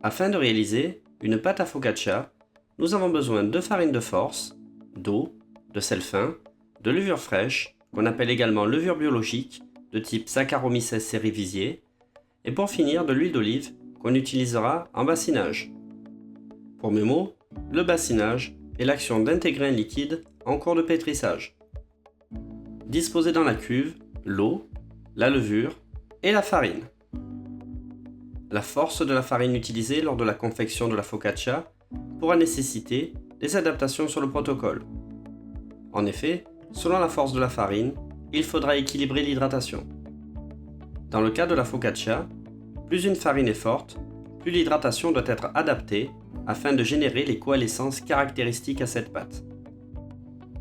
Afin de réaliser une pâte à focaccia, nous avons besoin de farine de force, d'eau, de sel fin, de levure fraîche, qu'on appelle également levure biologique, de type Saccharomyces cerevisiae, et pour finir de l'huile d'olive qu'on utilisera en bassinage. Pour mes mots, le bassinage est l'action d'intégrer un liquide en cours de pétrissage. Disposez dans la cuve l'eau, la levure et la farine. La force de la farine utilisée lors de la confection de la focaccia pourra nécessiter des adaptations sur le protocole. En effet, selon la force de la farine, il faudra équilibrer l'hydratation. Dans le cas de la focaccia, plus une farine est forte, plus l'hydratation doit être adaptée afin de générer les coalescences caractéristiques à cette pâte.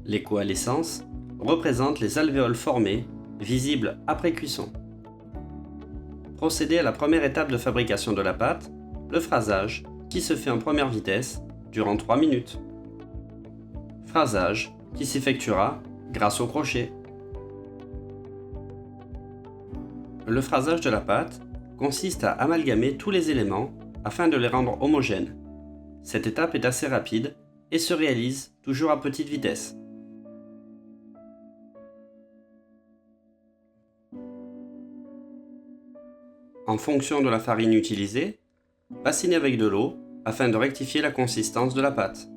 Les coalescences représentent les alvéoles formées, visibles après cuisson. Procédez à la première étape de fabrication de la pâte, le phrasage, qui se fait en première vitesse durant 3 minutes. Phrasage qui s'effectuera grâce au crochet. Le phrasage de la pâte consiste à amalgamer tous les éléments afin de les rendre homogènes. Cette étape est assez rapide et se réalise toujours à petite vitesse. En fonction de la farine utilisée, bassinez avec de l'eau afin de rectifier la consistance de la pâte.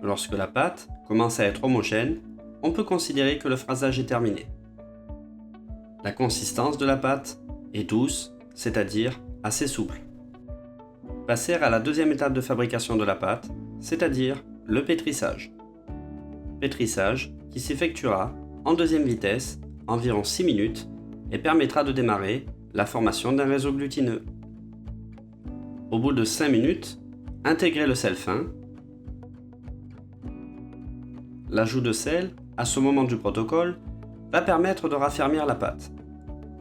Lorsque la pâte commence à être homogène, on peut considérer que le phrasage est terminé. La consistance de la pâte est douce, c'est-à-dire assez souple. Passez à la deuxième étape de fabrication de la pâte, c'est-à-dire le pétrissage. Pétrissage qui s'effectuera en deuxième vitesse, environ 6 minutes, et permettra de démarrer la formation d'un réseau glutineux. Au bout de 5 minutes, intégrez le sel fin. L'ajout de sel, à ce moment du protocole, va permettre de raffermir la pâte.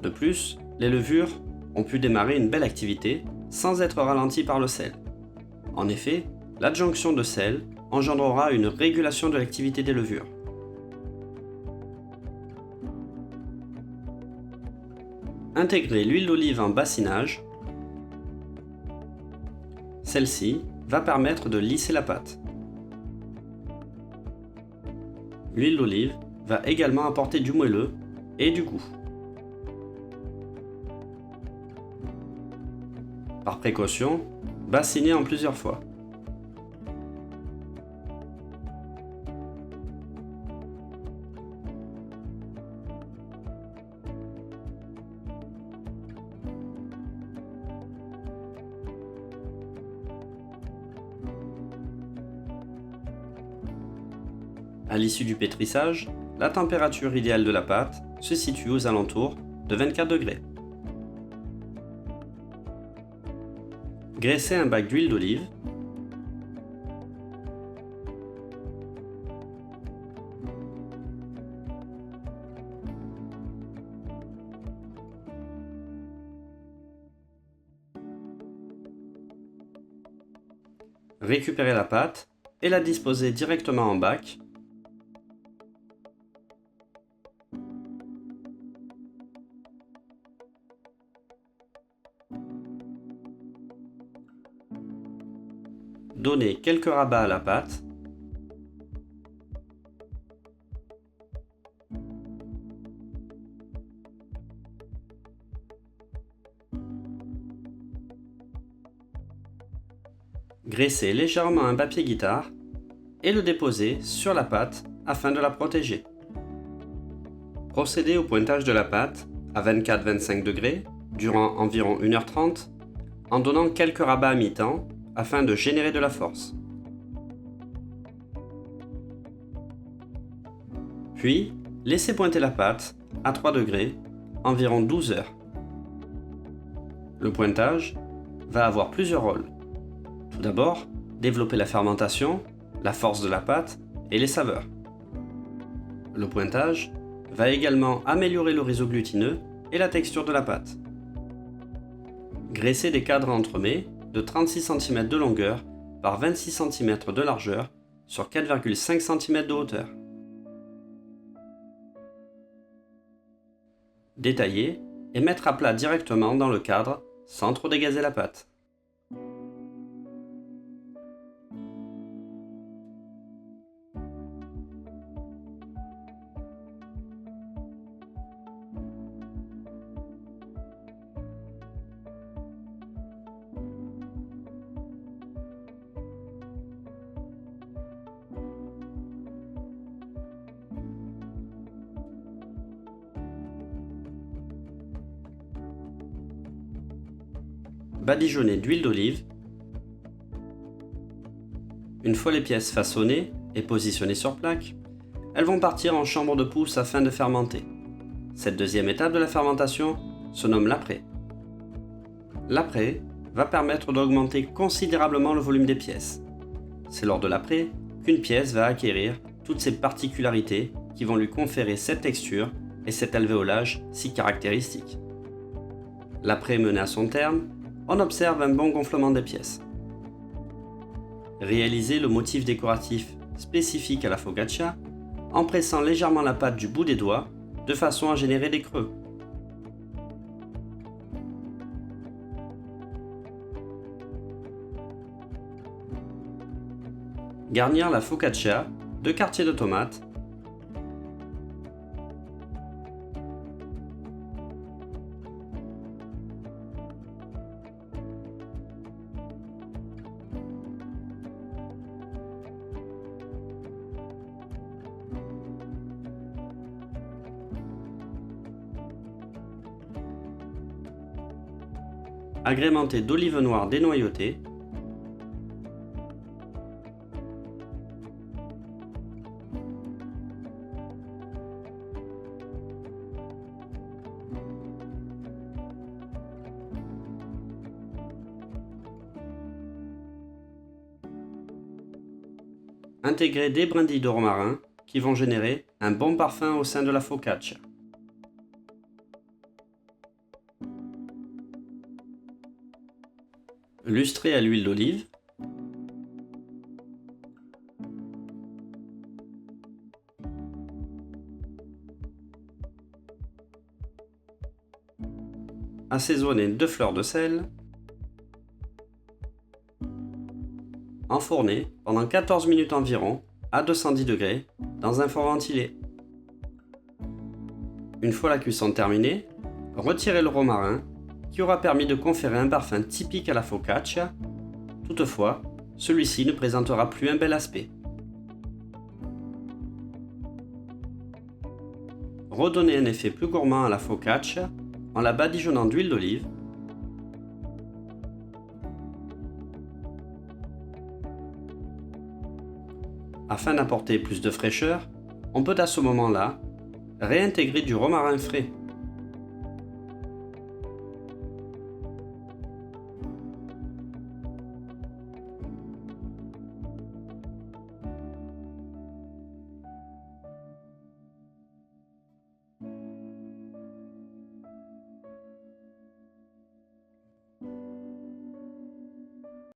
De plus, les levures ont pu démarrer une belle activité sans être ralenties par le sel. En effet, l'adjonction de sel engendrera une régulation de l'activité des levures. Intégrez l'huile d'olive en bassinage. Celle-ci va permettre de lisser la pâte. L'huile d'olive va également apporter du moelleux et du goût. Par précaution, bassinez en plusieurs fois. À l'issue du pétrissage, la température idéale de la pâte se situe aux alentours de 24 degrés. Graissez un bac d'huile d'olive. Récupérez la pâte et la disposez directement en bac. Donnez quelques rabats à la pâte. Graissez légèrement un papier guitare et le déposez sur la pâte afin de la protéger. Procédez au pointage de la pâte à 24-25 degrés durant environ 1h30 en donnant quelques rabats à mi-temps afin de générer de la force. Puis, laissez pointer la pâte à 3 degrés environ 12 heures. Le pointage va avoir plusieurs rôles. Tout d'abord, développer la fermentation, la force de la pâte et les saveurs. Le pointage va également améliorer le réseau glutineux et la texture de la pâte. Graissez des cadres entremets de 36 cm de longueur par 26 cm de largeur sur 4,5 cm de hauteur. Détaillez et mettre à plat directement dans le cadre sans trop dégazer la pâte. Badigeonner d'huile d'olive. Une fois les pièces façonnées et positionnées sur plaque, elles vont partir en chambre de pousse afin de fermenter. Cette deuxième étape de la fermentation se nomme l'après. L'après va permettre d'augmenter considérablement le volume des pièces. C'est lors de l'après qu'une pièce va acquérir toutes ses particularités qui vont lui conférer cette texture et cet alvéolage si caractéristiques. L'après mené à son terme, on observe un bon gonflement des pièces. Réalisez le motif décoratif spécifique à la focaccia en pressant légèrement la pâte du bout des doigts de façon à générer des creux. Garnir la focaccia de quartiers de tomates, agrémenté d'olive noire dénoyautée, intégrer des brindilles de romarin qui vont générer un bon parfum au sein de la focaccia. Lustrer à l'huile d'olive. Assaisonner 2 fleurs de sel. Enfourner pendant 14 minutes environ à 210 degrés dans un four ventilé. Une fois la cuisson terminée, retirez le romarin qui aura permis de conférer un parfum typique à la focaccia. Toutefois, celui-ci ne présentera plus un bel aspect. Redonnez un effet plus gourmand à la focaccia en la badigeonnant d'huile d'olive. Afin d'apporter plus de fraîcheur, on peut à ce moment-là réintégrer du romarin frais.